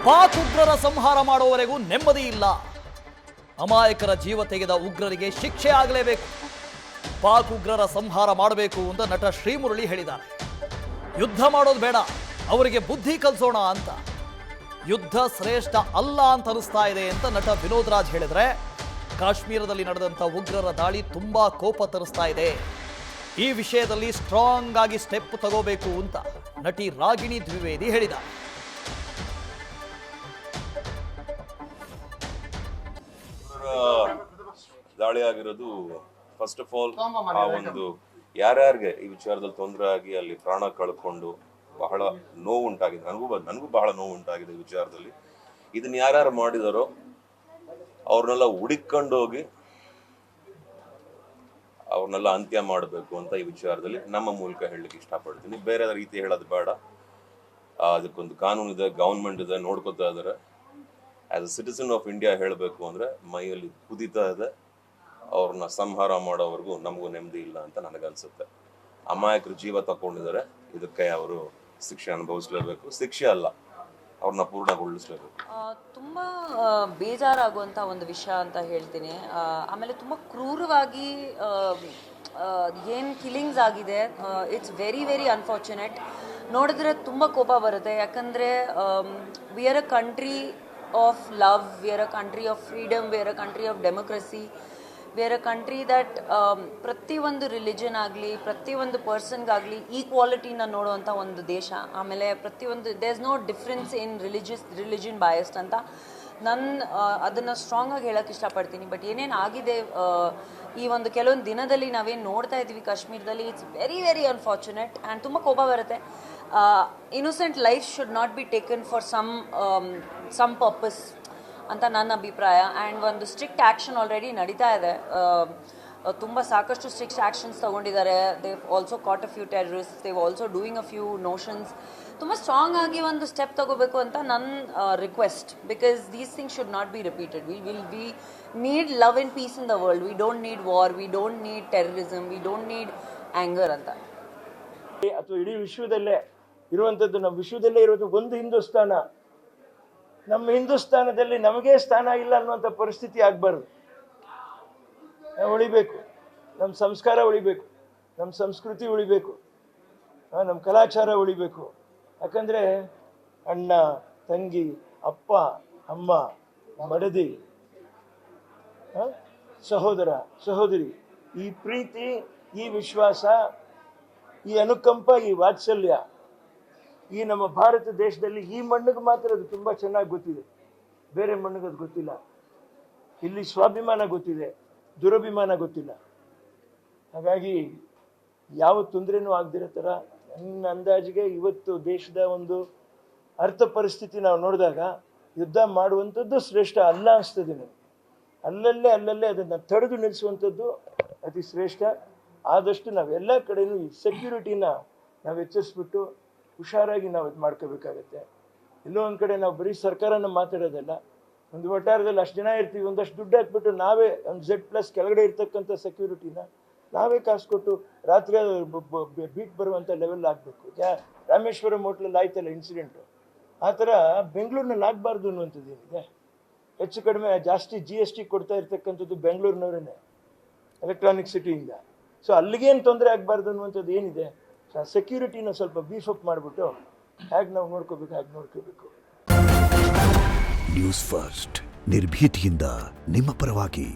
ಪಾಕ್ ಉಗ್ರರ ಸಂಹಾರ ಮಾಡುವವರೆಗೂ ನೆಮ್ಮದಿ ಇಲ್ಲ. ಅಮಾಯಕರ ಜೀವ ತೆಗೆದ ಉಗ್ರರಿಗೆ ಶಿಕ್ಷೆ ಆಗಲೇಬೇಕು. ಪಾಕ್ ಉಗ್ರರ ಸಂಹಾರ ಮಾಡಬೇಕು ಅಂತ ನಟ ಶ್ರೀಮುರಳಿ ಹೇಳಿದ್ದಾರೆ. ಯುದ್ಧ ಮಾಡೋದು ಬೇಡ, ಅವರಿಗೆ ಬುದ್ಧಿ ಕಲಿಸೋಣ ಅಂತ. ಯುದ್ಧ ಶ್ರೇಷ್ಠ ಅಲ್ಲ ಅಂತ ಅನಿಸ್ತಾ ಇದೆ ಅಂತ ನಟ ವಿನೋದ್ ರಾಜ್ ಹೇಳಿದ್ರೆ, ಕಾಶ್ಮೀರದಲ್ಲಿ ನಡೆದಂಥ ಉಗ್ರರ ದಾಳಿ ತುಂಬಾ ಕೋಪ ತರಿಸ್ತಾ ಇದೆ. ಈ ವಿಷಯದಲ್ಲಿ ಸ್ಟ್ರಾಂಗ್ ಆಗಿ ಸ್ಟೆಪ್ ತಗೋಬೇಕು ಅಂತ ನಟಿ ರಾಗಿಣಿ ದ್ವಿವೇದಿ ಹೇಳಿದ್ದಾರೆ. ದಾಳಿ ಆಗಿರೋದು ಫಸ್ಟ್ ಆಫ್ ಆಲ್ ಆ ಒಂದು ಯಾರ್ಯಾರಿಗೆ ಈ ವಿಚಾರದಲ್ಲಿ ತೊಂದರೆ ಆಗಿ ಅಲ್ಲಿ ಪ್ರಾಣ ಕಳ್ಕೊಂಡು ಬಹಳ ನೋವು ಉಂಟಾಗಿದೆ. ನನಗೂ ಬಹಳ ನೋವು ಉಂಟಾಗಿದೆ ಈ ವಿಚಾರದಲ್ಲಿ. ಇದನ್ನ ಯಾರ್ಯಾರು ಮಾಡಿದಾರೋ ಅವ್ರನ್ನೆಲ್ಲ ಹುಡುಕೊಂಡೋಗಿ ಅವ್ರನ್ನೆಲ್ಲ ಅಂತ್ಯ ಮಾಡಬೇಕು ಅಂತ ಈ ವಿಚಾರದಲ್ಲಿ ನಮ್ಮ ಮೂಲಕ ಹೇಳಲಿಕ್ಕೆ ಇಷ್ಟಪಡ್ತೀನಿ. ಬೇರೆ ರೀತಿ ಹೇಳೋದು ಬೇಡ. ಅದಕ್ಕೊಂದು ಕಾನೂನು ಇದೆ, ಗವರ್ಮೆಂಟ್ ಇದೆ, ನೋಡ್ಕೋತಾ ಇದಾರೆ. As a citizen of India ಹೇಳಬೇಕು ಅಂದ್ರೆ ಮೈಯಲ್ಲಿ ಕುದೀತಾ ಇದೆ. ಅವ್ರನ್ನ ಸಂಹಾರ ಮಾಡೋವರೆಗೂ ನಮಗೂ ನೆಮ್ಮದಿ ಇಲ್ಲ ಅಂತ ನನಗನ್ಸುತ್ತೆ. ಅಮಾಯಕರು ಜೀವ ತಗೊಂಡಿದ್ದಾರೆ, ಇದಕ್ಕೆ ಅವರು ಶಿಕ್ಷೆ ಅನುಭವಿಸ್ಲೇಬೇಕು. ಶಿಕ್ಷೆ ಅಲ್ಲ, ಅವ್ರನ್ನ ಪೂರ್ಣಗೊಳಿಸ್ಲೇಬೇಕು. ತುಂಬ ಬೇಜಾರಾಗುವಂಥ ಒಂದು ವಿಷಯ ಅಂತ ಹೇಳ್ತೀನಿ. ಆಮೇಲೆ ತುಂಬ ಕ್ರೂರವಾಗಿ ಏನು ಕಿಲ್ಲಿಂಗ್ಸ್ ಆಗಿದೆ. It's very very unfortunate. ನೋಡಿದ್ರೆ ತುಂಬ ಕೋಪ ಬರುತ್ತೆ. ಯಾಕಂದರೆ we are a country of love, we are a country of freedom, we are a country of democracy, we are a country that ಪ್ರತಿಯೊಂದು ರಿಲಿಜನ್ ಆಗಲಿ, ಪ್ರತಿಯೊಂದು ಪರ್ಸನ್ಗಾಗಲಿ ಈಕ್ವಾಲಿಟಿನ ನೋಡುವಂಥ ಒಂದು ದೇಶ. ಆಮೇಲೆ ಪ್ರತಿಯೊಂದು there is no difference in religion biased ಅಂತ ಅದನ್ನು ಸ್ಟ್ರಾಂಗಾಗಿ ಹೇಳೋಕ್ಕೆ ಇಷ್ಟಪಡ್ತೀನಿ. ಬಟ್ ಏನೇನು ಆಗಿದೆ ಈ ಒಂದು ಕೆಲವೊಂದು ದಿನದಲ್ಲಿ ನಾವೇನು ನೋಡ್ತಾ ಇದ್ದೀವಿ ಕಾಶ್ಮೀರದಲ್ಲಿ, it's very very unfortunate and ತುಂಬ ಕೋಪ ಬರುತ್ತೆ. Innocent life should not be taken for some purpose ಅಂತ ನನ್ನ ಅಭಿಪ್ರಾಯ. ಆ್ಯಂಡ್ ಒಂದು ಸ್ಟ್ರಿಕ್ಟ್ ಆ್ಯಕ್ಷನ್ ಆಲ್ರೆಡಿ ನಡೀತಾ ಇದೆ. ತುಂಬ ಸಾಕಷ್ಟು ಸ್ಟ್ರಿಕ್ಟ್ ಆ್ಯಕ್ಷನ್ಸ್ ತೊಗೊಂಡಿದ್ದಾರೆ. They also caught a few terrorist, they also doing a few notions. ತುಂಬ ಸ್ಟ್ರಾಂಗ್ ಆಗಿ ಒಂದು ಸ್ಟೆಪ್ ತಗೋಬೇಕು ಅಂತ ನನ್ನ request. Because these things should not be repeated. We need love and peace in the world. We don't need war, we don't need terrorism, we don't need anger ಅಂತ. ಅಥವಾ ಇಡೀ ವಿಶ್ವದಲ್ಲೇ ಇರುವಂಥದ್ದು, ನಮ್ಮ ವಿಶ್ವದಲ್ಲೇ ಇರೋದು ಒಂದು ಹಿಂದೂಸ್ತಾನ. ನಮ್ಮ ಹಿಂದೂಸ್ತಾನದಲ್ಲಿ ನಮಗೇ ಸ್ಥಾನ ಇಲ್ಲ ಅನ್ನುವಂಥ ಪರಿಸ್ಥಿತಿ ಆಗಬಾರ್ದು. ನಾವು ಉಳಿಬೇಕು, ನಮ್ಮ ಸಂಸ್ಕಾರ ಉಳಿಬೇಕು, ನಮ್ಮ ಸಂಸ್ಕೃತಿ ಉಳಿಬೇಕು, ನಮ್ಮ ಕಲಾಚಾರ ಉಳಿಬೇಕು. ಯಾಕಂದರೆ ಅಣ್ಣ, ತಂಗಿ, ಅಪ್ಪ, ಅಮ್ಮ, ಮಡದಿ, ಸಹೋದರ, ಸಹೋದರಿ, ಈ ಪ್ರೀತಿ, ಈ ವಿಶ್ವಾಸ, ಈ ಅನುಕಂಪ, ಈ ವಾತ್ಸಲ್ಯ ಈ ನಮ್ಮ ಭಾರತ ದೇಶದಲ್ಲಿ ಈ ಮಣ್ಣಿಗೆ ಮಾತ್ರ ಅದು ತುಂಬ ಚೆನ್ನಾಗಿ ಗೊತ್ತಿದೆ. ಬೇರೆ ಮಣ್ಣಿಗೆ ಅದು ಗೊತ್ತಿಲ್ಲ. ಇಲ್ಲಿ ಸ್ವಾಭಿಮಾನ ಗೊತ್ತಿದೆ, ದುರಭಿಮಾನ ಗೊತ್ತಿಲ್ಲ. ಹಾಗಾಗಿ ಯಾವ ತೊಂದರೆನೂ ಆಗದಿರೋ ಥರ ನನ್ನ ಅಂದಾಜಿಗೆ ಇವತ್ತು ದೇಶದ ಒಂದು ಅರ್ಥ ಪರಿಸ್ಥಿತಿ ನಾವು ನೋಡಿದಾಗ ಯುದ್ಧ ಮಾಡುವಂಥದ್ದು ಶ್ರೇಷ್ಠ ಅಲ್ಲ ಅನಿಸ್ತದೆ ನನಗೆ. ಅಲ್ಲಲ್ಲೇ ಅದನ್ನು ತಡೆದು ನಿಲ್ಲಿಸುವಂಥದ್ದು ಅತಿ ಶ್ರೇಷ್ಠ. ಆದಷ್ಟು ನಾವೆಲ್ಲ ಕಡೆಯೂ ಈ ಸೆಕ್ಯೂರಿಟಿನ ನಾವು ಹೆಚ್ಚಿಸ್ಬಿಟ್ಟು ಹುಷಾರಾಗಿ ನಾವು ಇದು ಮಾಡ್ಕೋಬೇಕಾಗತ್ತೆ. ಎಲ್ಲೋ ಒಂದು ಕಡೆ ನಾವು ಬರೀ ಸರ್ಕಾರನ ಮಾತಾಡೋದಲ್ಲ, ಒಂದು ವಟಾರದಲ್ಲಿ ಅಷ್ಟು ಜನ ಇರ್ತೀವಿ, ಒಂದಷ್ಟು ದುಡ್ಡು ಹಾಕ್ಬಿಟ್ಟು ನಾವೇ ಒಂದು Z+ ಕೆಳಗಡೆ ಇರ್ತಕ್ಕಂಥ ಸೆಕ್ಯೂರಿಟಿನ ನಾವೇ ಕಾಸು ಕೊಟ್ಟು ರಾತ್ರಿ ಬೀಟ್ ಬರುವಂಥ ಲೆವೆಲ್ ಆಗಬೇಕು. ರಾಮೇಶ್ವರಂ ಹೋಟ್ಲಲ್ಲಿ ಆಯ್ತಲ್ಲ ಇನ್ಸಿಡೆಂಟು, ಆ ಥರ ಬೆಂಗಳೂರಿನಲ್ಲಿ ಆಗಬಾರ್ದು ಅನ್ನುವಂಥದ್ದು ಏನಿದೆ. ಹೆಚ್ಚು ಕಡಿಮೆ ಜಾಸ್ತಿ GST ಕೊಡ್ತಾ ಇರ್ತಕ್ಕಂಥದ್ದು ಬೆಂಗಳೂರಿನವರೇ, ಎಲೆಕ್ಟ್ರಾನಿಕ್ ಸಿಟಿಯಿಂದ. ಸೊ ಅಲ್ಲಿಗೇನು ತೊಂದರೆ ಆಗಬಾರ್ದು ಅನ್ನುವಂಥದ್ದು ಏನಿದೆ. ಸೊ ಆ ಸೆಕ್ಯೂರಿಟಿನ ಸ್ವಲ್ಪ ಬೀಫ್ ಮಾಡಿಬಿಟ್ಟು ಹೇಗೆ ನಾವು ನೋಡ್ಕೋಬೇಕು ಹಾಗೆ ನೋಡ್ಕೋಬೇಕು. ನ್ಯೂಸ್ ಫಸ್ಟ್, ನಿರ್ಭೀತಿಯಿಂದ ನಿಮ್ಮ ಪರವಾಗಿ.